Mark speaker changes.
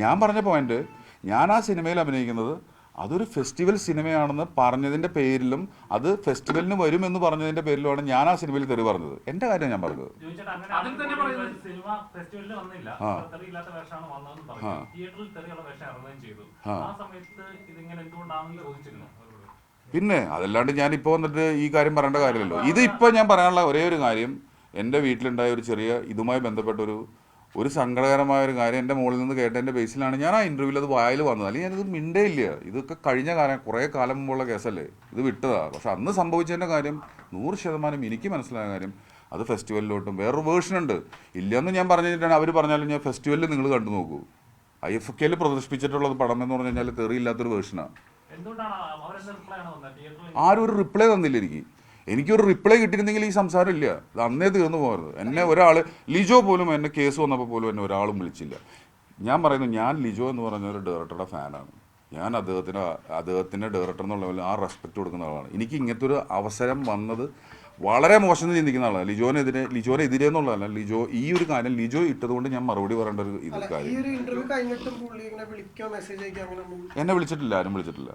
Speaker 1: ഞാൻ പറഞ്ഞ പോയിന്റ്, ഞാൻ ആ സിനിമയിൽ അഭിനയിക്കുന്നത് അതൊരു ഫെസ്റ്റിവൽ സിനിമയാണെന്ന് പറഞ്ഞതിൻ്റെ പേരിലും അത് ഫെസ്റ്റിവലിന് വരുമെന്ന് പറഞ്ഞതിൻ്റെ പേരിലുമാണ് ഞാൻ ആ സിനിമയിൽ തെറി പറഞ്ഞത്. എൻ്റെ കാര്യം ഞാൻ പറഞ്ഞത്. പിന്നെ അതല്ലാണ്ട് ഞാനിപ്പോൾ വന്നിട്ട് ഈ കാര്യം പറയേണ്ട കാര്യമല്ലോ. ഇത് ഇപ്പോൾ ഞാൻ പറയാനുള്ള ഒരേ ഒരു കാര്യം, എൻ്റെ വീട്ടിലുണ്ടായ ഒരു ചെറിയ ഇതുമായി ബന്ധപ്പെട്ടൊരു സങ്കടകരമായ ഒരു കാര്യം എൻ്റെ മുകളിൽ നിന്ന് കേട്ടതിൻ്റെ ബേസിലാണ് ഞാൻ ആ ഇൻ്റർവ്യൂവിൽ അത് വായിൽ വന്നത്. അല്ലെങ്കിൽ ഞാനിത് മിണ്ടേ ഇല്ല. ഇതൊക്കെ കഴിഞ്ഞ കാലം, കുറേ കാലം മുമ്പുള്ള കേസല്ലേ, ഇത് വിട്ടതാണ്. പക്ഷെ അന്ന് സംഭവിച്ചതിൻ്റെ കാര്യം 100% എനിക്ക് മനസ്സിലായ കാര്യം, അത് ഫെസ്റ്റിവലിലോട്ടും വേറൊരു വേർഷൻ ഉണ്ട്. ഇല്ലയെന്ന് ഞാൻ പറഞ്ഞു കഴിഞ്ഞിട്ടാണ് അവർ പറഞ്ഞാലും ഞാൻ ഫെസ്റ്റിവലിൽ നിങ്ങൾ കണ്ടു നോക്കൂ. IFFKയിൽ പ്രദർശിപ്പിച്ചിട്ടുള്ളത് പടം എന്ന് പറഞ്ഞു കഴിഞ്ഞാൽ തെറിയില്ലാത്തൊരു വേർഷനാണ്. ആരും ഒരു റിപ്ലൈ തന്നില്ല എനിക്കൊരു റിപ്ലൈ കിട്ടിയിരുന്നെങ്കിൽ ഈ സംസാരം ഇല്ല. അത് അന്നേ തീർന്നു പോകരുത്. എന്നെ ഒരാൾ, ലിജോ പോലും എന്നെ കേസ് വന്നപ്പോൾ പോലും എന്നെ ഒരാളും വിളിച്ചില്ല. ഞാൻ പറയുന്നു, ഞാൻ ലിജോ എന്ന് പറഞ്ഞ ഒരു ഡയറക്ടറുടെ ഫാനാണ്. ഞാൻ അദ്ദേഹത്തിൻ്റെ ഡയറക്ടർ എന്നുള്ള ലെവലിൽ ആ റെസ്പെക്റ്റ് കൊടുക്കുന്ന ആളാണ്. എനിക്ക് ഇങ്ങനത്തെ ഒരു അവസരം വന്നത് വളരെ മോശം എന്ന് ചിന്തിക്കുന്ന ആളാണ്. ലിജോനെതിരെ എന്നുള്ളതല്ല, ഈ ഒരു കാര്യം ലിജോ ഇട്ടതുകൊണ്ട് ഞാൻ മറുപടി പറയേണ്ട ഒരു കാര്യം. എന്നെ വിളിച്ചിട്ടില്ല, ആരും വിളിച്ചിട്ടില്ല.